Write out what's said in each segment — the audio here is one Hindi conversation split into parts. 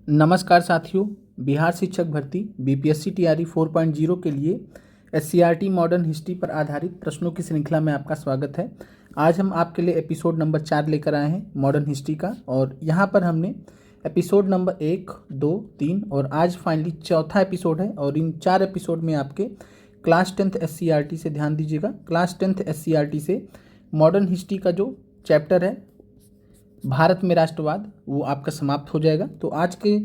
नमस्कार साथियों, बिहार शिक्षक भर्ती बीपीएससी टीआरई 4.0 के लिए एससीईआरटी मॉडर्न हिस्ट्री पर आधारित प्रश्नों की श्रृंखला में आपका स्वागत है। आज हम आपके लिए एपिसोड नंबर 4 लेकर आए हैं मॉडर्न हिस्ट्री का, और यहाँ पर हमने एपिसोड नंबर 1, 2, 3 और आज फाइनली चौथा एपिसोड है। और इन 4 एपिसोड में आपके क्लास 10th एससीईआरटी से ध्यान दीजिएगा। क्लास 10th एससीईआरटी से मॉडर्न हिस्ट्री का जो चैप्टर है भारत में राष्ट्रवाद, वो आपका समाप्त हो जाएगा। तो आज के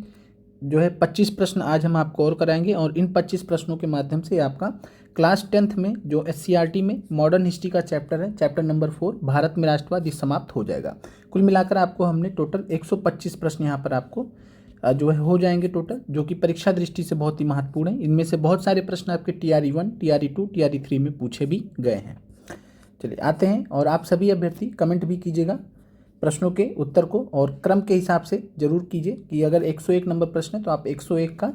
जो है 25 प्रश्न आज हम आपको और कराएंगे, और इन 25 प्रश्नों के माध्यम से आपका क्लास 10th में जो एससीईआरटी में मॉडर्न हिस्ट्री का चैप्टर है, चैप्टर नंबर 4 भारत में राष्ट्रवाद, ये समाप्त हो जाएगा। कुल मिलाकर आपको हमने टोटल 125 प्रश्न यहाँ पर आपको जो है हो जाएंगे टोटल, जो कि परीक्षा दृष्टि से बहुत ही महत्वपूर्ण है। इनमें से बहुत सारे प्रश्न आपके टीआरई 1, टीआरई 2, टीआरई 3 में पूछे भी गए हैं। चलिए आते हैं, और आप सभी अभ्यर्थी कमेंट भी कीजिएगा प्रश्नों के उत्तर को, और क्रम के हिसाब से जरूर कीजिए कि अगर 101 नंबर प्रश्न है तो आप 101 का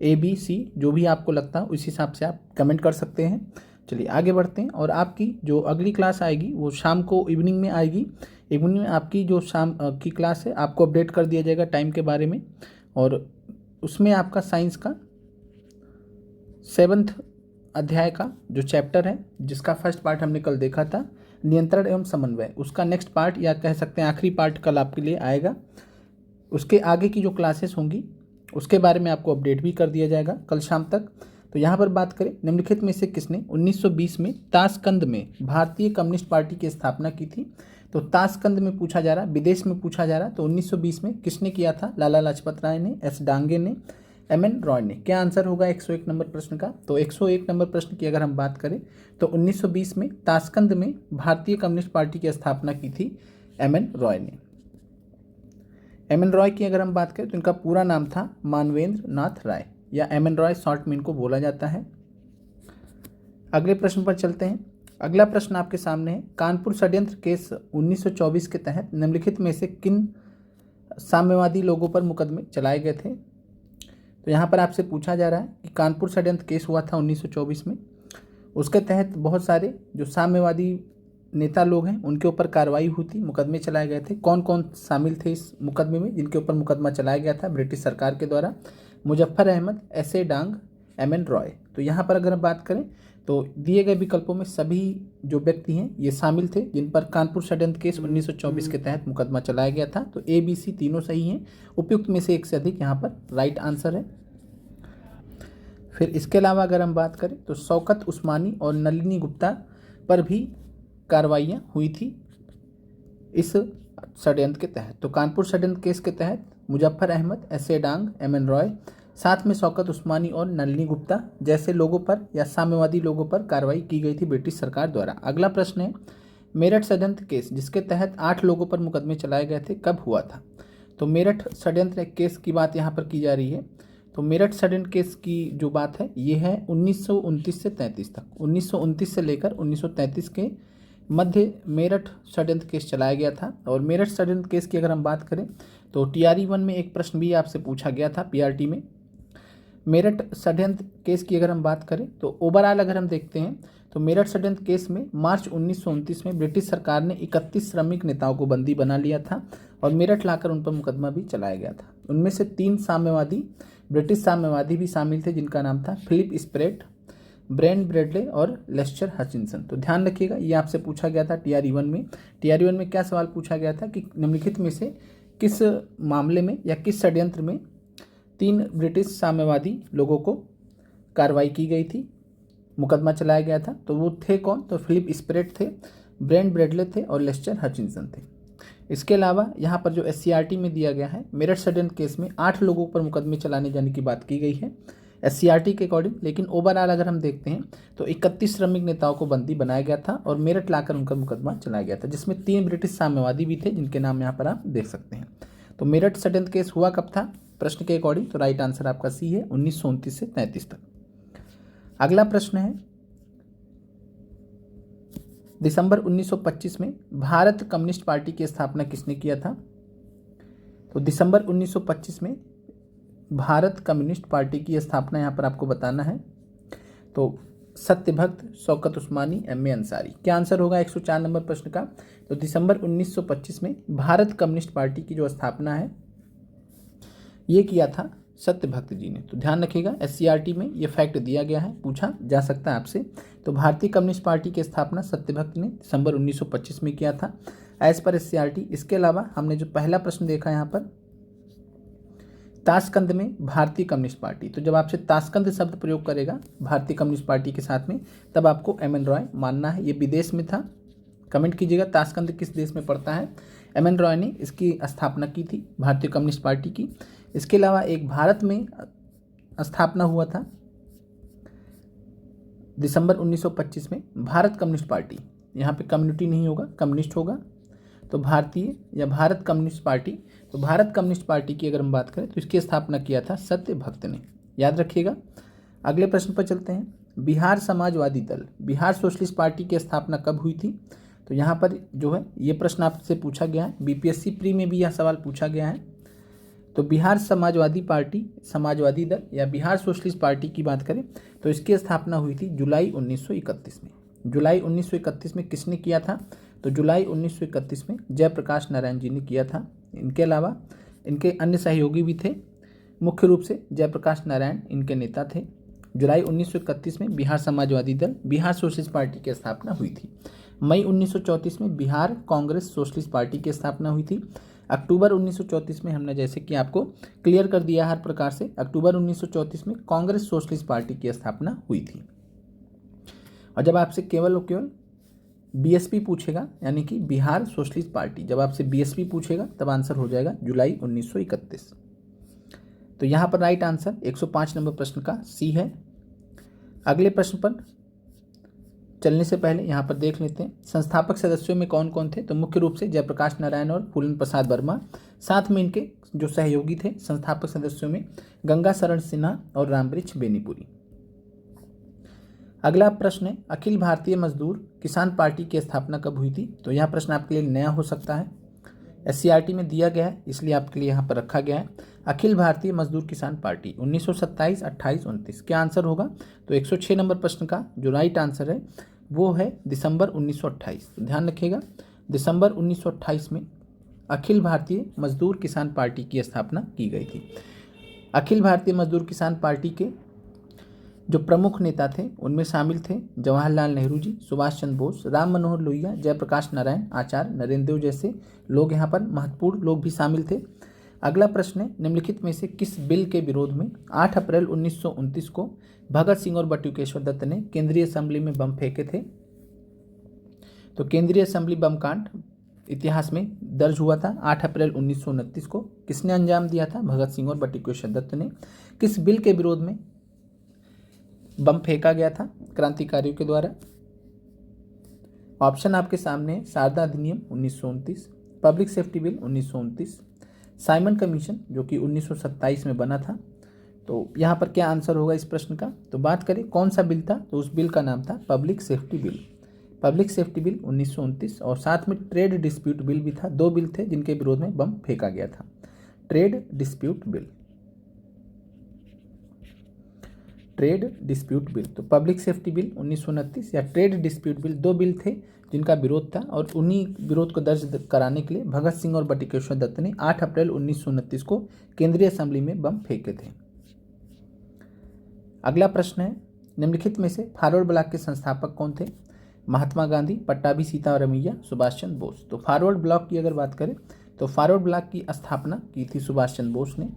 ABC जो भी आपको लगता है उस हिसाब से आप कमेंट कर सकते हैं। चलिए आगे बढ़ते हैं, और आपकी जो अगली क्लास आएगी वो शाम को इवनिंग में आएगी। इवनिंग में आपकी जो शाम की क्लास है आपको अपडेट कर दिया जाएगा टाइम के बारे में, और उसमें आपका साइंस का 7th अध्याय का जो चैप्टर है, जिसका फर्स्ट पार्ट हमने कल देखा था, नियंत्रण एवं समन्वय, उसका नेक्स्ट पार्ट या कह सकते हैं आखिरी पार्ट कल आपके लिए आएगा। उसके आगे की जो क्लासेस होंगी उसके बारे में आपको अपडेट भी कर दिया जाएगा कल शाम तक। तो यहाँ पर बात करें, निम्नलिखित में से किसने 1920 में ताशकंद में भारतीय कम्युनिस्ट पार्टी की स्थापना की थी? तो ताशकंद में पूछा जा रहा, विदेश में पूछा जा रहा, तो 1920 में किसने किया था? लाला लाजपत राय ने, एस डांगे ने, MN रॉय ने। क्या आंसर होगा 101 नंबर प्रश्न का? तो 101 नंबर प्रश्न की अगर हम बात करें तो 1920 में ताशकंद में भारतीय कम्युनिस्ट पार्टी की स्थापना की थी MN रॉय ने। MN रॉय की अगर हम बात करें तो इनका पूरा नाम था मानवेंद्र नाथ राय, या MN रॉय शॉर्ट में इनको बोला जाता है। अगले प्रश्न पर चलते हैं। अगला प्रश्न आपके सामने है, कानपुर षड्यंत्र केस 1924 के तहत निम्नलिखित में से किन साम्यवादी लोगों पर मुकदमे चलाए गए थे? तो यहाँ पर आपसे पूछा जा रहा है कि कानपुर षड्यंत्र केस हुआ था 1924 में, उसके तहत बहुत सारे जो साम्यवादी नेता लोग हैं उनके ऊपर कार्रवाई हुई थी, मुकदमे चलाए गए थे। कौन कौन शामिल थे इस मुकदमे में जिनके ऊपर मुकदमा चलाया गया था ब्रिटिश सरकार के द्वारा? मुजफ्फर अहमद, एस.ए. डांग, MN रॉय। तो यहाँ पर अगर हम बात करें तो दिए गए विकल्पों में सभी जो व्यक्ति हैं ये शामिल थे जिन पर कानपुर षड्यंत्र केस 1924 के तहत मुकदमा चलाया गया था। तो ABC तीनों सही हैं, उपयुक्त में से एक से अधिक यहाँ पर राइट आंसर है। फिर इसके अलावा अगर हम बात करें तो शौकत उस्मानी और नलिनी गुप्ता पर भी कार्रवाइयाँ हुई थी इस षड्यंत्र के तहत। तो कानपुर षड्यंत्र केस के तहत मुजफ्फर अहमद, एस.ए. डांग, MN रॉय, साथ में शौकत उस्मानी और नलिनी गुप्ता जैसे लोगों पर या साम्यवादी लोगों पर कार्रवाई की गई थी ब्रिटिश सरकार द्वारा। अगला प्रश्न है, मेरठ षड्यंत्र केस जिसके तहत 8 लोगों पर मुकदमे चलाए गए थे, कब हुआ था? तो मेरठ षड्यंत्र केस की बात यहाँ पर की जा रही है। तो मेरठ षड्यंत्र केस की जो बात है ये है 1929 से 33 तक, 1929 से लेकर 1933 के मध्य मेरठ षड्यंत्र केस चलाया गया था। और मेरठ षड्यंत्र केस की अगर हम बात करें तो टीआरई 1 में एक प्रश्न भी आपसे पूछा गया था PRT में। मेरठ षड्यंत्र केस की अगर हम बात करें तो ओवरऑल अगर हम देखते हैं तो मेरठ षड्यंत्र केस में मार्च 1929 में ब्रिटिश सरकार ने 31 श्रमिक नेताओं को बंदी बना लिया था और मेरठ लाकर उन पर मुकदमा भी चलाया गया था। उनमें से 3 साम्यवादी, ब्रिटिश साम्यवादी भी शामिल थे जिनका नाम था फिलिप स्प्रेट, ब्रेंड ब्रेडले और लेस्टर हचिंसन। तो ध्यान रखिएगा, ये आपसे पूछा गया था टीआरई 1 में। टीआरई 1 में क्या सवाल पूछा गया था कि निम्नलिखित में से किस मामले में या किस षड्यंत्र में 3 ब्रिटिश साम्यवादी लोगों को कार्रवाई की गई थी, मुकदमा चलाया गया था? तो वो थे कौन? तो फिलिप स्प्रेट थे, ब्रेंड ब्रेडले थे और लेस्टर हचिंसन थे। इसके अलावा यहाँ पर जो एससीईआरटी में दिया गया है, मेरठ षड्यंत्र केस में 8 लोगों पर मुकदमे चलाने जाने की बात की गई है एससीईआरटी के अकॉर्डिंग, लेकिन ओवरऑल अगर हम देखते हैं तो 31 श्रमिक नेताओं को बंदी बनाया गया था और मेरठ लाकर उनका मुकदमा चलाया गया था, जिसमें 3 ब्रिटिश साम्यवादी भी थे जिनके नाम यहाँ पर आप देख सकते हैं। तो मेरठ षड्यंत्र केस हुआ कब था प्रश्न के अकॉर्डिंग? तो राइट आंसर आपका सी है, 1929 से 33 तक। अगला प्रश्न है, दिसंबर 1925 में भारत कम्युनिस्ट पार्टी की स्थापना किसने किया था? तो दिसंबर 1925 में भारत कम्युनिस्ट पार्टी की स्थापना यहाँ पर आपको बताना है। तो सत्यभक्त, शौकत उस्मानी, MA अंसारी। क्या आंसर होगा 104 नंबर प्रश्न का? तो दिसंबर 1925 में भारत कम्युनिस्ट पार्टी की जो स्थापना है ये किया था सत्यभक्त जी ने। तो ध्यान रखिएगा, SCERT में ये फैक्ट दिया गया है, पूछा जा सकता है आपसे। तो भारतीय कम्युनिस्ट पार्टी की स्थापना सत्यभक्त ने दिसंबर 1925 में किया था एज पर SCERT। इसके अलावा हमने जो पहला प्रश्न देखा यहाँ पर, ताशकंद में भारतीय कम्युनिस्ट पार्टी, तो जब आपसे ताशकंद शब्द प्रयोग करेगा भारतीय कम्युनिस्ट पार्टी के साथ में, तब आपको MN रॉय मानना है। ये विदेश में था, कमेंट कीजिएगा ताशकंद किस देश में पड़ता है। MN रॉय ने इसकी स्थापना की थी भारतीय कम्युनिस्ट पार्टी की। इसके अलावा एक भारत में स्थापना हुआ था दिसंबर 1925 में, भारत कम्युनिस्ट पार्टी। यहाँ पे कम्युनिटी नहीं होगा, कम्युनिस्ट होगा, तो भारतीय या भारत कम्युनिस्ट पार्टी। तो भारत कम्युनिस्ट पार्टी की अगर हम बात करें तो इसकी स्थापना किया था सत्यभक्त ने, याद रखिएगा। अगले प्रश्न पर चलते हैं, बिहार समाजवादी दल, बिहार सोशलिस्ट पार्टी की स्थापना कब हुई थी। तो यहाँ पर जो है ये प्रश्न आपसे पूछा गया है, BPSC प्री में भी यह सवाल पूछा गया है। तो बिहार समाजवादी पार्टी, समाजवादी दल या बिहार सोशलिस्ट पार्टी की बात करें तो इसकी स्थापना हुई थी जुलाई 1931 में। जुलाई 1931 में किसने किया था, तो जुलाई 1931 में जयप्रकाश नारायण जी ने किया था। इनके अलावा इनके अन्य सहयोगी भी थे, मुख्य रूप से जयप्रकाश नारायण इनके नेता थे। जुलाई 1931 में बिहार समाजवादी दल, बिहार सोशलिस्ट पार्टी की स्थापना हुई थी। मई 1934 में बिहार कांग्रेस सोशलिस्ट पार्टी की स्थापना हुई थी। अक्टूबर 1934 में हमने जैसे कि आपको क्लियर कर दिया हर प्रकार से, अक्टूबर 1934 में कांग्रेस सोशलिस्ट पार्टी की स्थापना हुई थी। और जब आपसे केवल और केवल BSP पूछेगा, यानी कि बिहार सोशलिस्ट पार्टी, जब आपसे BSP पूछेगा तब आंसर हो जाएगा जुलाई 1931। तो यहाँ पर राइट आंसर 105 नंबर प्रश्न का C है। अगले प्रश्न पर चलने से पहले यहाँ पर देख लेते हैं संस्थापक सदस्यों में कौन कौन थे। तो मुख्य रूप से जयप्रकाश नारायण और फूलन प्रसाद वर्मा, साथ में इनके जो सहयोगी थे संस्थापक सदस्यों में गंगा शरण सिन्हा और रामवृक्ष बेनीपुरी। अगला प्रश्न है, अखिल भारतीय मजदूर किसान पार्टी की स्थापना कब हुई थी। तो यह प्रश्न आपके लिए नया हो सकता है, SCERT में दिया गया है इसलिए आपके लिए यहाँ पर रखा गया है। अखिल भारतीय मजदूर किसान पार्टी 1927, 28, 29, क्या आंसर होगा। तो 106 नंबर प्रश्न का जो राइट आंसर है वो है दिसंबर 1928। तो ध्यान रखिएगा, दिसंबर 1928 में अखिल भारतीय मजदूर किसान पार्टी की स्थापना की गई थी। अखिल भारतीय मजदूर किसान पार्टी के जो प्रमुख नेता थे उनमें शामिल थे जवाहरलाल नेहरू जी, सुभाष चंद्र बोस, राम मनोहर लोहिया, जयप्रकाश नारायण, आचार्य नरेंद्र देव जैसे लोग यहाँ पर महत्वपूर्ण लोग भी शामिल थे। अगला प्रश्न है, निम्नलिखित में से किस बिल के विरोध में 8 अप्रैल 1929 को भगत सिंह और बटुकेश्वर दत्त ने केंद्रीय असेंबली में बम फेंके थे। तो केंद्रीय असेंबली बम कांड इतिहास में दर्ज हुआ था 8 अप्रैल 1929 को। किसने अंजाम दिया था, भगत सिंह और बटुकेश्वर दत्त ने। किस बिल के विरोध में बम फेंका गया था क्रांतिकारियों के द्वारा। ऑप्शन आपके सामने है, शारदा अधिनियम 1929, public safety bill 1929, Simon commission जो कि 1927 में बना था। तो यहाँ पर क्या आंसर होगा इस प्रश्न का। तो बात करें कौन सा बिल था, तो उस बिल का नाम था public safety bill. Public safety bill 1929 और साथ में ट्रेड डिस्प्यूट बिल भी था। दो बिल थे जिनके विरोध में बम फेंका गया था। Trade dispute bill, trade dispute bill, तो पब्लिक सेफ्टी बिल 1929 या ट्रेड डिस्प्यूट बिल, दो बिल थे जिनका विरोध था और उन्हीं विरोध को दर्ज कराने के लिए भगत सिंह और बटुकेश्वर दत्त ने 8 अप्रैल 1929 को केंद्रीय असेंबली में बम फेंके थे। अगला प्रश्न है, निम्नलिखित में से फॉरवर्ड ब्लॉक के संस्थापक कौन थे। महात्मा गांधी, पट्टाभी सीतारामैया, सुभाष चंद्र बोस। तो फॉरवर्ड ब्लॉक की अगर बात करें तो फॉरवर्ड ब्लॉक की स्थापना की थी सुभाष चंद्र बोस ने।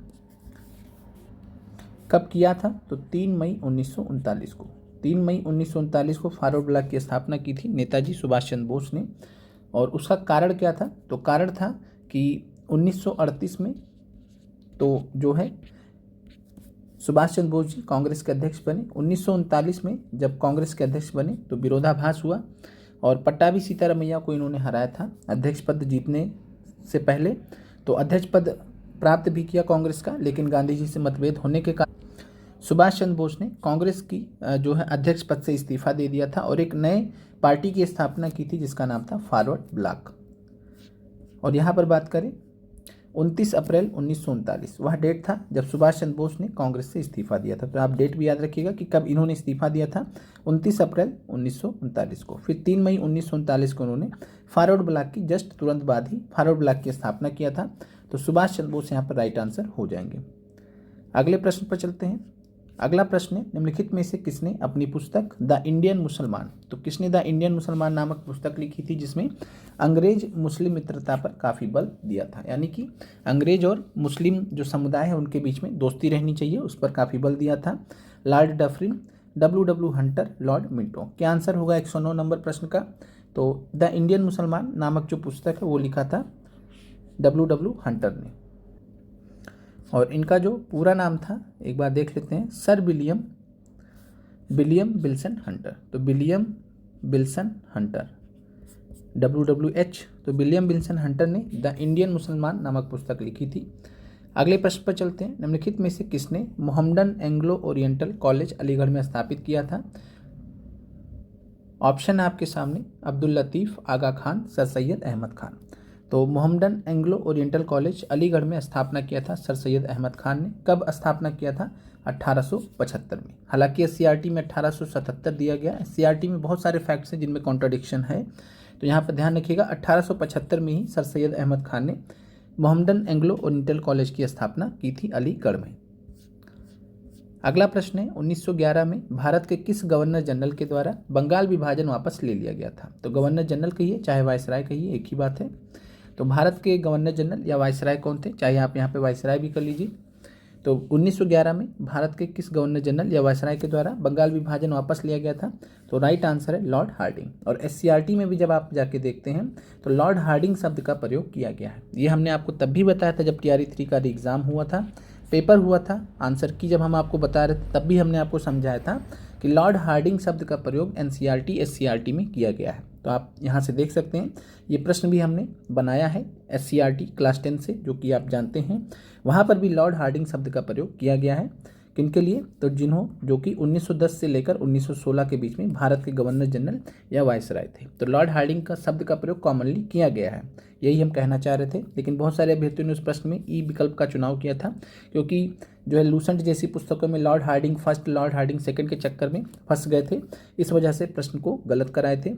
कब किया था, तो 3 मई 1939 को। 3 मई 1939 को फॉरवर्ड ब्लॉक की स्थापना की थी नेताजी सुभाष चंद्र बोस ने। और उसका कारण क्या था, तो कारण था कि 1938 में तो जो है सुभाष चंद्र बोस जी कांग्रेस के अध्यक्ष बने। 1939 में जब कांग्रेस के अध्यक्ष बने तो विरोधाभास हुआ और पट्टाभी सीतारामैया को इन्होंने हराया था अध्यक्ष पद जीतने से पहले। तो अध्यक्ष पद प्राप्त भी किया कांग्रेस का, लेकिन गांधी जी से मतभेद होने के कारण सुभाष चंद्र बोस ने कांग्रेस की जो है अध्यक्ष पद से इस्तीफा दे दिया था और एक नए पार्टी की स्थापना की थी जिसका नाम था फॉरवर्ड ब्लॉक। और यहाँ पर बात करें 29 अप्रैल 1939 वह डेट था जब सुभाष चंद्र बोस ने कांग्रेस से इस्तीफा दिया था। तो आप डेट भी याद रखिएगा कि कब इन्होंने इस्तीफा दिया था, 29 अप्रैल 1939 को। फिर 3 मई 1939 को उन्होंने फॉरवर्ड ब्लॉक की जस्ट तुरंत बाद ही फॉरवर्ड ब्लॉक की स्थापना किया था। तो सुभाष चंद्र बोस यहाँ पर राइट आंसर हो जाएंगे। अगले प्रश्न पर चलते हैं। अगला प्रश्न है, निम्नलिखित में से किसने अपनी पुस्तक द इंडियन मुसलमान, तो किसने द इंडियन मुसलमान नामक पुस्तक लिखी थी जिसमें अंग्रेज मुस्लिम मित्रता पर काफ़ी बल दिया था, यानी कि अंग्रेज और मुस्लिम जो समुदाय है उनके बीच में दोस्ती रहनी चाहिए, उस पर काफ़ी बल दिया था। Lord Dufferin, W Hunter, Lord Minto. क्या आंसर होगा 109 नंबर प्रश्न का? तो द इंडियन मुसलमान नामक जो पुस्तक है वो लिखा था डब्ल्यू हंटर ने। और इनका जो पूरा नाम था एक बार देख लेते हैं, सर विलियम विल्सन हंटर। तो विलियम विल्सन हंटर, WWH, तो विलियम विल्सन हंटर ने द इंडियन मुसलमान नामक पुस्तक लिखी थी। अगले प्रश्न पर चलते हैं। निम्नलिखित में से किसने Mohammedan Anglo oriental college Aligarh में स्थापित किया था? ऑप्शन है आपके सामने, अब्दुल लतीफ़, आगा खान, सर सैयद अहमद खान। तो Mohammedan Anglo oriental college Aligarh में स्थापना किया था सर सैयद अहमद खान ने। कब स्थापना किया था? 1875 में। हालांकि SCERT में 1877 दिया गया। SCERT में बहुत सारे फैक्ट्स हैं जिनमें कॉन्ट्रडिक्शन है, तो यहाँ पर ध्यान रखिएगा 1875 में ही सर सैयद अहमद खान ने मोहम्मदन एंग्लो ओरिएंटल कॉलेज की स्थापना की थी अलीगढ़ में। अगला प्रश्न है, 1911 में भारत के किस गवर्नर जनरल के द्वारा बंगाल विभाजन वापस ले लिया गया था? तो गवर्नर जनरल कहिए चाहे वायसराय कहिए, एक ही बात है। तो भारत के गवर्नर जनरल या वायसराय कौन थे? चाहे आप यहाँ पे वायसराय भी कर लीजिए। तो 1911 में भारत के किस गवर्नर जनरल या वायसराय के द्वारा बंगाल विभाजन वापस लिया गया था? तो राइट आंसर है लॉर्ड हार्डिंग। और SCERT में भी जब आप जाके देखते हैं तो लॉर्ड हार्डिंग शब्द का प्रयोग किया गया है। ये हमने आपको तब भी बताया था जब TRE 3 का एग्जाम हुआ था, पेपर हुआ था, आंसर की जब हम आपको बता रहे थे तब भी हमने आपको समझाया था कि लॉर्ड हार्डिंग शब्द का प्रयोग NCERT SCERT में किया गया है। तो आप यहाँ से देख सकते हैं ये प्रश्न भी हमने बनाया है SCERT क्लास 10 से, जो कि आप जानते हैं, वहाँ पर भी लॉर्ड हार्डिंग शब्द का प्रयोग किया गया है। किनके लिए? तो जो कि 1910 से लेकर 1916 के बीच में भारत के गवर्नर जनरल या वायसराय थे। तो लॉर्ड हार्डिंग का शब्द का प्रयोग कॉमनली किया गया है, यही हम कहना चाह रहे थे। लेकिन बहुत सारे अभ्यर्थियों ने उस प्रश्न में ई विकल्प का चुनाव किया था, क्योंकि जो है लूसेंट जैसी पुस्तकों में Lord Hardinge first, Lord Hardinge second के चक्कर में फंस गए थे, इस वजह से प्रश्न को गलत कराए थे।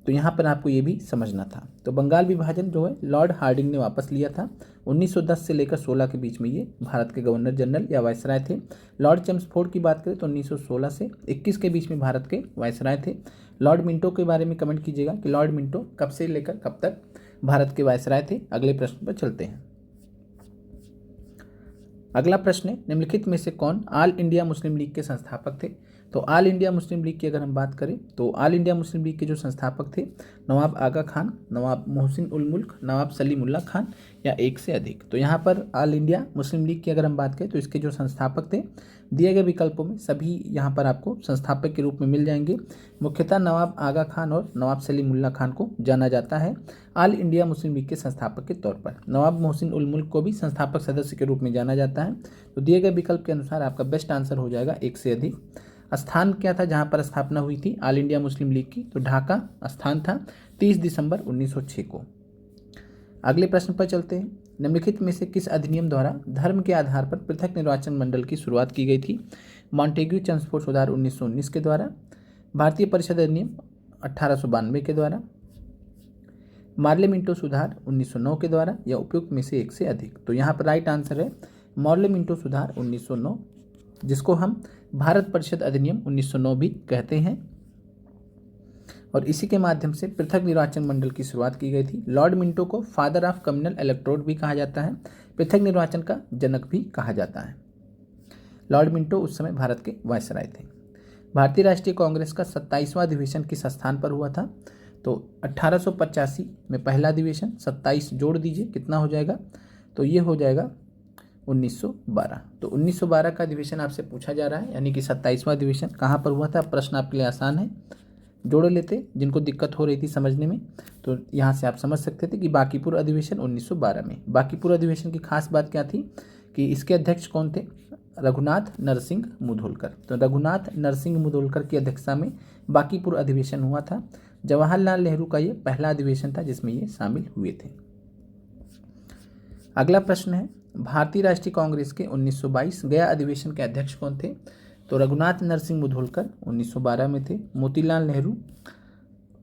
तो यहाँ पर आपको ये भी समझना था। तो बंगाल विभाजन जो है लॉर्ड हार्डिंग ने वापस लिया था 1910 से लेकर 16 के बीच में, ये भारत के गवर्नर जनरल या वायसराय थे। लॉर्ड चेम्सफोर्ड की बात करें तो 1916 से 21 के बीच में भारत के वायसराय थे। लॉर्ड मिंटो के बारे में कमेंट कीजिएगा कि लॉर्ड मिंटो कब से लेकर कब तक भारत के वायसराय थे। अगले प्रश्न पर चलते हैं। अगला प्रश्न है, निम्नलिखित में से कौन ऑल इंडिया मुस्लिम लीग के संस्थापक थे? तो ऑल इंडिया मुस्लिम लीग की अगर हम बात करें तो ऑल इंडिया मुस्लिम लीग के जो संस्थापक थे नवाब आगा खान, नवाब मोहसिन उल मुल्क, नवाब सलीमुल्लाह खान या एक से अधिक। तो यहाँ पर ऑल इंडिया मुस्लिम लीग की अगर हम बात करें तो इसके जो संस्थापक थे दिए गए विकल्पों में सभी यहाँ पर आपको संस्थापक के रूप में मिल जाएंगे। मुख्यतः नवाब आगा खान और नवाब सलीमुल्लाह खान को जाना जाता है ऑल इंडिया मुस्लिम लीग के संस्थापक के तौर पर। नवाब मोहसिन उल मुल्क को भी संस्थापक सदस्य के रूप में जाना जाता है। तो दिए गए विकल्प के अनुसार आपका बेस्ट आंसर हो जाएगा एक से अधिक। स्थान क्या था जहां पर स्थापना हुई थी ऑल इंडिया मुस्लिम लीग की? तो ढाका स्थान था 30 दिसंबर 1906 को। अगले प्रश्न पर चलते हैं। निम्नलिखित में से किस अधिनियम द्वारा धर्म के आधार पर पृथक निर्वाचन मंडल की शुरुआत की गई थी? मॉन्टेग्यू चेम्सफोर्ड सुधार 1919 के द्वारा, भारतीय परिषद अधिनियम 1892 के द्वारा, मार्ले मिंटो सुधार 1909 के द्वारा या उपयुक्त में से एक से अधिक। तो यहाँ पर राइट आंसर है मार्ले मिंटो सुधार 1909, जिसको हम भारत परिषद अधिनियम 1909 भी कहते हैं। और इसी के माध्यम से पृथक निर्वाचन मंडल की शुरुआत की गई थी। लॉर्ड मिंटो को फादर ऑफ कम्युनल इलेक्टोरेट भी कहा जाता है, पृथक निर्वाचन का जनक भी कहा जाता है। लॉर्ड मिंटो उस समय भारत के वायसराय थे। भारतीय राष्ट्रीय कांग्रेस का 27वां अधिवेशन किस स्थान पर हुआ था? तो 1885 में पहला अधिवेशन, 27 जोड़ दीजिए कितना हो जाएगा? तो ये हो जाएगा 1912। तो 1912 का अधिवेशन आपसे पूछा जा रहा है, यानी कि 27वां अधिवेशन कहाँ पर हुआ था? प्रश्न आपके लिए आसान है, जोड़ लेते जिनको दिक्कत हो रही थी समझने में। तो यहाँ से आप समझ सकते थे कि बांकीपुर अधिवेशन 1912 में। बांकीपुर अधिवेशन की खास बात क्या थी कि इसके अध्यक्ष कौन थे? रघुनाथ नरसिंह मुधोलकर। तो रघुनाथ नरसिंह मुधोलकर की अध्यक्षता में बांकीपुर अधिवेशन हुआ था। जवाहरलाल नेहरू का ये पहला अधिवेशन था जिसमें ये शामिल हुए थे। अगला प्रश्न है, भारतीय राष्ट्रीय कांग्रेस के 1922 गया अधिवेशन के अध्यक्ष कौन थे? तो रघुनाथ नरसिंह मुधोलकर 1912 में थे। मोतीलाल नेहरू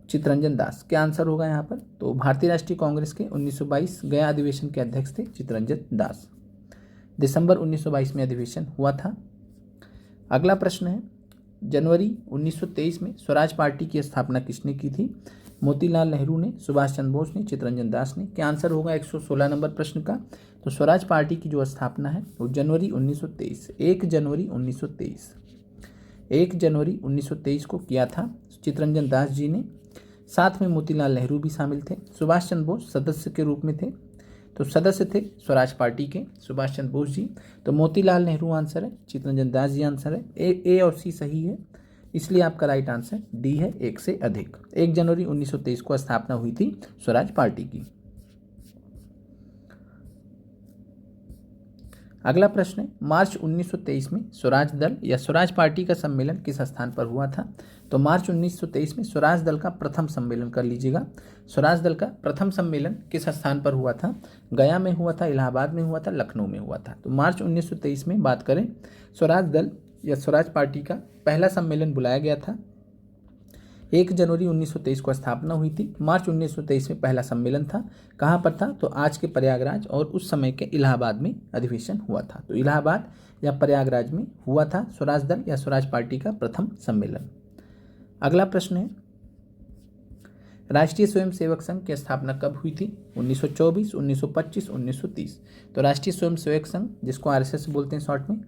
चित्तरंजन दास। क्या आंसर होगा यहाँ पर? तो भारतीय राष्ट्रीय कांग्रेस के 1922 गया अधिवेशन के अध्यक्ष थे चित्तरंजन दास। दिसंबर 1922 में अधिवेशन हुआ था। अगला प्रश्न है, जनवरी 1923 में स्वराज पार्टी की स्थापना किसने की थी? मोतीलाल नेहरू ने, सुभाष चंद्र बोस ने, चित्तरंजन दास ने। क्या आंसर होगा 116 नंबर प्रश्न का? तो स्वराज पार्टी की जो स्थापना है वो जनवरी 1923, 1 जनवरी 1923, 1 जनवरी 1923 को किया था चित्तरंजन दास जी ने। साथ में मोतीलाल नेहरू भी शामिल थे। सुभाष चंद्र बोस सदस्य के रूप में थे, तो सदस्य थे स्वराज पार्टी के सुभाष चंद्र बोस जी। तो मोतीलाल नेहरू आंसर है, चित्तरंजन दास जी आंसर है। ए और सी सही है, इसलिए आपका राइट आंसर डी है, एक से अधिक। 1 जनवरी 1923 को स्थापना हुई थी स्वराज पार्टी की। अगला प्रश्न है, मार्च 1923 में स्वराज दल या स्वराज पार्टी का सम्मेलन किस स्थान पर हुआ था? तो मार्च 1923 में स्वराज दल का प्रथम सम्मेलन, कर लीजिएगा, स्वराज दल का प्रथम सम्मेलन किस स्थान पर हुआ था? गया में हुआ था, इलाहाबाद में हुआ था, लखनऊ में हुआ था। तो मार्च 1923 में बात करें, स्वराज दल या स्वराज पार्टी का पहला सम्मेलन बुलाया गया था। 1 जनवरी 1923 को स्थापना हुई थी। मार्च 1923 में पहला सम्मेलन था। कहाँ पर था? तो आज के प्रयागराज और उस समय के इलाहाबाद में अधिवेशन हुआ था। तो इलाहाबाद या प्रयागराज में हुआ था स्वराज दल या स्वराज पार्टी का प्रथम सम्मेलन। अगला प्रश्न है, राष्ट्रीय स्वयंसेवक संघ की स्थापना कब हुई थी? 1924, 1925, 1930। तो राष्ट्रीय स्वयंसेवक संघ, जिसको आरएसएस बोलते हैं शॉर्ट में,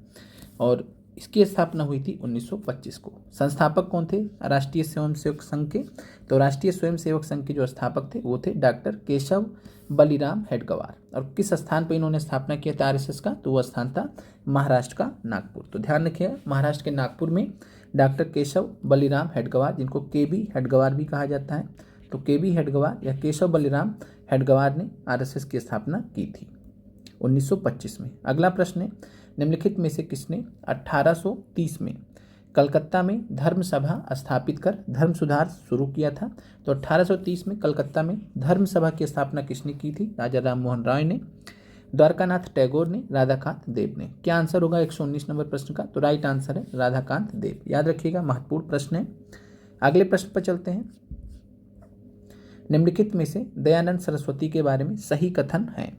और इसकी स्थापना हुई थी 1925 को। संस्थापक कौन थे राष्ट्रीय स्वयंसेवक संघ के? तो राष्ट्रीय स्वयंसेवक संघ के जो स्थापक थे वो थे डॉक्टर केशव बलिराम हेडगेवार। और किस स्थान पर इन्होंने स्थापना किया था आरएसएस का? तो वह स्थान था महाराष्ट्र का नागपुर। तो ध्यान रखिएगा, महाराष्ट्र के नागपुर में डॉक्टर केशव बलिराम हेडगेवार, जिनको केबी हेडगेवार भी कहा जाता है, तो केबी हेडगेवार या केशव बलिराम हेडगेवार ने आरएसएस की स्थापना की थी 1925 में। अगला प्रश्न है, निम्नलिखित में से किसने 1830 में कलकत्ता में धर्म सभा स्थापित कर धर्म सुधार शुरू किया था? तो 1830 में कलकत्ता में धर्म सभा की स्थापना किसने की थी? राजा राम मोहन राय ने, द्वारकानाथ टैगोर ने, राधाकांत देव ने। क्या आंसर होगा 119 नंबर प्रश्न का? तो राइट आंसर है राधाकांत देव। याद रखिएगा, महत्वपूर्ण प्रश्न है। अगले प्रश्न पर चलते हैं, निम्नलिखित में से दयानंद सरस्वती के बारे में सही कथन है?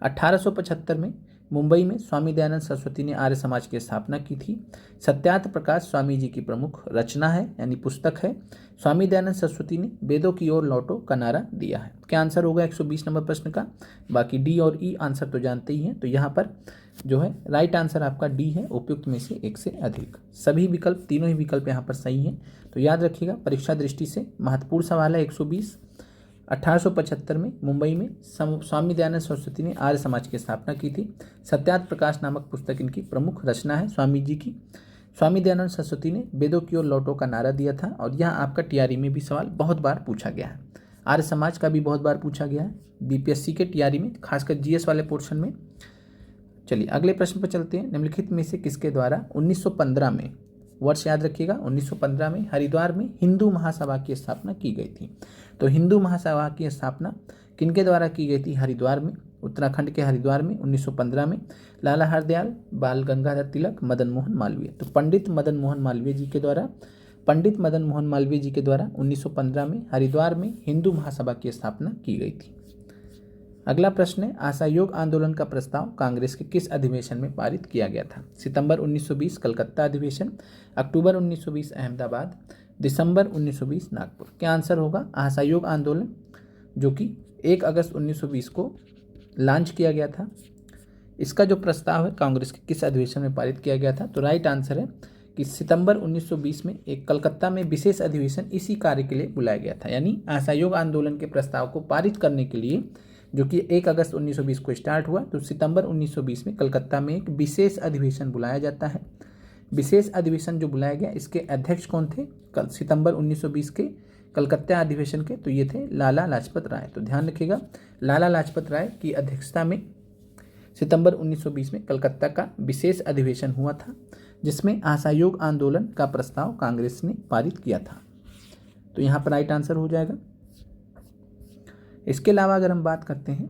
1875 में मुंबई में स्वामी दयानंद सरस्वती ने आर्य समाज की स्थापना की थी। सत्यार्थ प्रकाश स्वामी जी की प्रमुख रचना है, यानी पुस्तक है। स्वामी दयानंद सरस्वती ने वेदों की ओर लौटो का नारा दिया है। क्या आंसर होगा 120 नंबर प्रश्न का? बाकी डी और ई आंसर तो जानते ही हैं, तो यहाँ पर जो है राइट आंसर आपका डी है, उपयुक्त में से एक से अधिक। सभी विकल्प, तीनों ही विकल्प यहाँ पर सही हैं। तो याद रखिएगा, परीक्षा दृष्टि से महत्वपूर्ण सवाल है 120। 1875 में मुंबई में स्वामी दयानंद सरस्वती ने आर्य समाज की स्थापना की थी। सत्यार्थ प्रकाश नामक पुस्तक इनकी प्रमुख रचना है स्वामी जी की। स्वामी दयानंद सरस्वती ने वेदों की ओर लौटो का नारा दिया था। और यह आपका टीआरई में भी सवाल बहुत बार पूछा गया है, आर्य समाज का भी बहुत बार पूछा गया है बीपीएससी के टीआरई में, खासकर जीएस वाले पोर्शन में। चलिए अगले प्रश्न पर चलते हैं, निम्नलिखित में से किसके द्वारा 1915 में, वर्ष याद रखिएगा, 1915 में हरिद्वार में हिंदू महासभा की स्थापना की गई थी? तो हिंदू महासभा की स्थापना किनके द्वारा की गई थी? हरिद्वार में, उत्तराखंड के हरिद्वार में 1915 में। लाला हरदयाल, बाल गंगाधर तिलक, मदन मोहन मालवीय। तो पंडित मदन मोहन मालवीय जी के द्वारा, पंडित मदन मोहन मालवीय जी के द्वारा 1915 में हरिद्वार में हिंदू महासभा की स्थापना की गई थी। अगला प्रश्न है, असहयोग आंदोलन का प्रस्ताव कांग्रेस के किस अधिवेशन में पारित किया गया था? सितंबर 1920 कलकत्ता अधिवेशन, अक्टूबर 1920 अहमदाबाद, दिसंबर 1920 नागपुर। क्या आंसर होगा? असहयोग आंदोलन, जो कि 1 अगस्त 1920 को लॉन्च किया गया था, इसका जो प्रस्ताव है कांग्रेस के किस अधिवेशन में पारित किया गया था? तो राइट आंसर है कि सितंबर 1920 में एक कलकत्ता में विशेष अधिवेशन इसी कार्य के लिए बुलाया गया था। यानी असहयोग आंदोलन के प्रस्ताव को पारित करने के लिए, जो कि 1 अगस्त 1920 को स्टार्ट हुआ, तो सितंबर 1920 में कलकत्ता में एक विशेष अधिवेशन बुलाया जाता है। विशेष अधिवेशन जो बुलाया गया, इसके अध्यक्ष कौन थे कल सितंबर 1920 के कलकत्ता अधिवेशन के? तो ये थे लाला लाजपत राय। तो ध्यान रखिएगा, लाला लाजपत राय की अध्यक्षता में सितंबर 1920 में कलकत्ता का विशेष अधिवेशन हुआ था, जिसमें असहयोग आंदोलन का प्रस्ताव कांग्रेस ने पारित किया था। तो यहाँ पर राइट आंसर हो जाएगा। इसके अलावा अगर हम बात करते हैं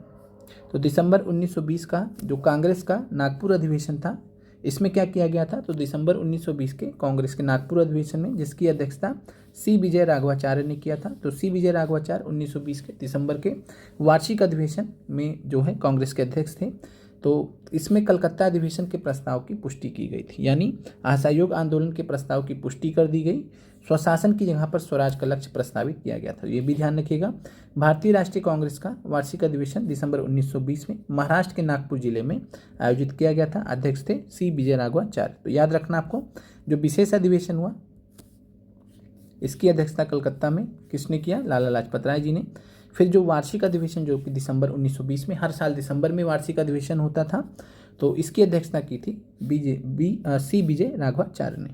तो दिसंबर 1920 का जो कांग्रेस का नागपुर अधिवेशन था, इसमें क्या किया गया था, तो दिसंबर 1920 के कांग्रेस के नागपुर अधिवेशन में, जिसकी अध्यक्षता सी विजय राघवाचार्य ने किया था। तो सी विजय राघवाचार्य 1920 के दिसंबर के वार्षिक अधिवेशन में जो है कांग्रेस के अध्यक्ष थे। तो इसमें कलकत्ता अधिवेशन के प्रस्ताव की पुष्टि की गई थी, यानी असहयोग आंदोलन के प्रस्ताव की पुष्टि कर दी गई। स्वशासन की जगह पर स्वराज का लक्ष्य प्रस्तावित किया गया था, ये भी ध्यान रखिएगा। भारतीय राष्ट्रीय कांग्रेस का वार्षिक अधिवेशन दिसंबर 1920 में महाराष्ट्र के नागपुर जिले में आयोजित किया गया था। अध्यक्ष थे सी विजय राघवाचार्य। तो याद रखना आपको, जो विशेष अधिवेशन हुआ इसकी अध्यक्षता कलकत्ता में किसने किया, लाला लाजपत राय जी ने। फिर जो वार्षिक अधिवेशन जो कि दिसंबर 1920 में, हर साल दिसंबर में वार्षिक अधिवेशन होता था, तो इसकी अध्यक्षता की थी सी विजय राघवाचार्य ने।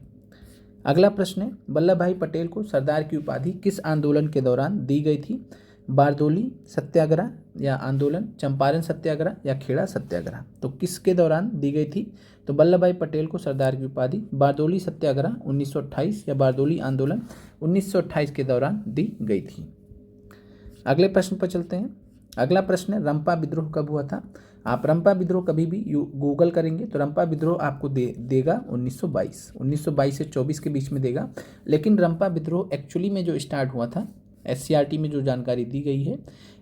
अगला प्रश्न है, वल्लभ भाई पटेल को सरदार की उपाधि किस आंदोलन के दौरान दी गई थी? बारदोली सत्याग्रह या आंदोलन, चंपारण सत्याग्रह या खेड़ा सत्याग्रह? तो किसके दौरान दी गई थी? तो वल्लभ भाई पटेल को सरदार की उपाधि बारदोली सत्याग्रह 1928 या बारदोली आंदोलन 1928 के दौरान दी गई थी। अगले प्रश्न पर चलते हैं। अगला प्रश्न है, रंपा विद्रोह कब हुआ था? आप रंपा विद्रोह कभी भी गूगल करेंगे तो रंपा विद्रोह आपको देगा 1922 से 24 के बीच में देगा। लेकिन रंपा विद्रोह एक्चुअली में जो स्टार्ट हुआ था, SCRT में जो जानकारी दी गई है,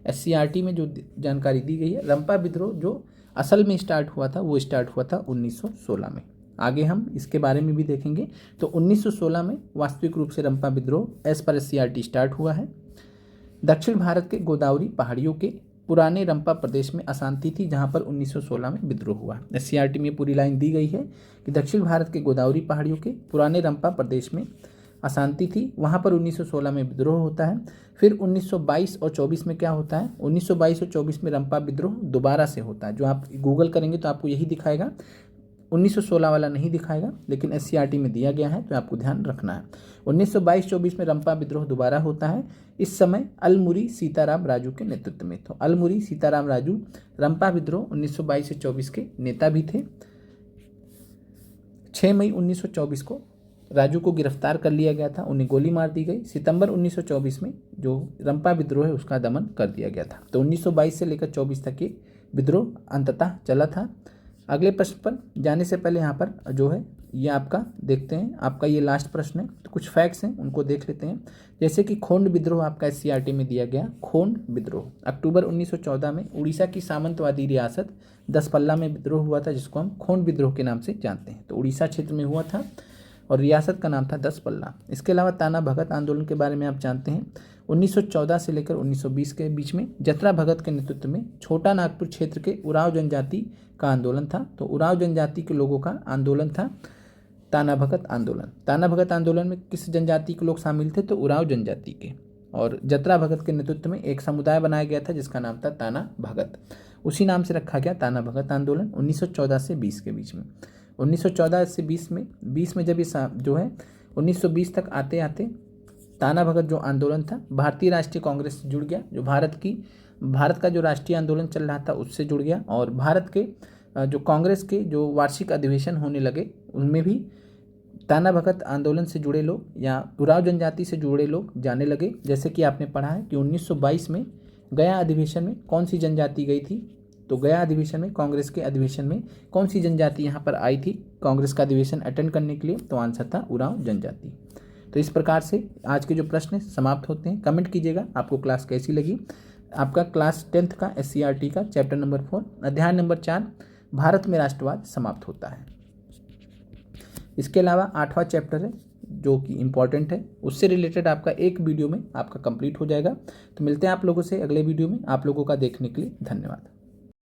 SCRT में जो जानकारी दी गई है, रंपा विद्रोह जो असल में स्टार्ट हुआ था वो स्टार्ट हुआ था 1916 में। आगे हम इसके बारे में भी देखेंगे। तो 1916 में वास्तविक रूप से रंपा विद्रोह एज पर SCRT स्टार्ट हुआ है। दक्षिण भारत के गोदावरी पहाड़ियों के पुराने रंपा प्रदेश में अशांति थी, जहां पर 1916 में विद्रोह हुआ। SCRT में पूरी लाइन दी गई है कि दक्षिण भारत के गोदावरी पहाड़ियों के पुराने रंपा प्रदेश में अशांति थी, वहां पर 1916 में विद्रोह होता है। फिर 1922 और 24 में क्या होता है? 1922 और 24 में रंपा विद्रोह दोबारा से होता है। जो आप गूगल करेंगे तो आपको यही दिखाएगा, 1916 वाला नहीं दिखाएगा, लेकिन SCRT में दिया गया है, तो आपको ध्यान रखना है। 1922-24 में रंपा विद्रोह दोबारा होता है। इस समय अलमुरी सीताराम राजू के नेतृत्व में। तो अलमुरी सीताराम राजू रंपा विद्रोह 1922 से 24 के नेता भी थे। 6 मई 1924 को राजू को गिरफ्तार कर लिया गया था, उन्हें गोली मार दी गई। सितंबर 1924 में जो रंपा विद्रोह है उसका दमन कर दिया गया था। तो 1922 से लेकर 24 तक ये विद्रोह अंततः चला था। अगले प्रश्न पर जाने से पहले यहाँ पर जो है ये आपका देखते हैं, आपका ये लास्ट प्रश्न है, तो कुछ फैक्ट्स हैं उनको देख लेते हैं। जैसे कि खोंड विद्रोह आपका SCRT में दिया गया। खोंड विद्रोह अक्टूबर 1914 में उड़ीसा की सामंतवादी रियासत दसपल्ला में विद्रोह हुआ था, जिसको हम खोंड विद्रोह के नाम से जानते हैं। तो उड़ीसा क्षेत्र में हुआ था और रियासत का नाम था दसपल्ला। इसके अलावा ताना भगत आंदोलन के बारे में आप जानते हैं। 1914 से लेकर 1920 के बीच में जतरा भगत के नेतृत्व में छोटा नागपुर क्षेत्र के उराव जनजाति का आंदोलन था। तो उराव जनजाति के लोगों का आंदोलन था ताना भगत आंदोलन। ताना भगत आंदोलन में किस जनजाति के लोग शामिल थे? तो उराव जनजाति के। और जतरा भगत के नेतृत्व में एक समुदाय बनाया गया था जिसका नाम था ताना भगत, उसी नाम से रखा गया ताना भगत आंदोलन 1914 से 20 के बीच में। 1914 से 20 में जब ये जो है 1920 तक आते आते ताना भगत जो आंदोलन था भारतीय राष्ट्रीय कांग्रेस से जुड़ गया, जो भारत का जो राष्ट्रीय आंदोलन चल रहा था उससे जुड़ गया। और भारत के जो कांग्रेस के जो वार्षिक अधिवेशन होने लगे उनमें भी ताना भगत आंदोलन से जुड़े लोग या उराव जनजाति से जुड़े लोग जाने लगे। जैसे कि आपने पढ़ा है कि 1922 में गया अधिवेशन में कौन सी जनजाति गई थी? तो गया अधिवेशन में, कांग्रेस के अधिवेशन में कौन सी जनजाति यहाँ पर आई थी कांग्रेस का अधिवेशन अटेंड करने के लिए? तो आंसर था उराव जनजाति। तो इस प्रकार से आज के जो प्रश्न समाप्त होते हैं। कमेंट कीजिएगा आपको क्लास कैसी लगी। आपका क्लास 10th का SCRT का चैप्टर नंबर 4 अध्याय नंबर 4 भारत में राष्ट्रवाद समाप्त होता है। इसके अलावा 8वां चैप्टर है जो कि इम्पॉर्टेंट है, उससे रिलेटेड आपका एक वीडियो में आपका कंप्लीट हो जाएगा। तो मिलते हैं आप लोगों से अगले वीडियो में। आप लोगों का देखने के लिए धन्यवाद।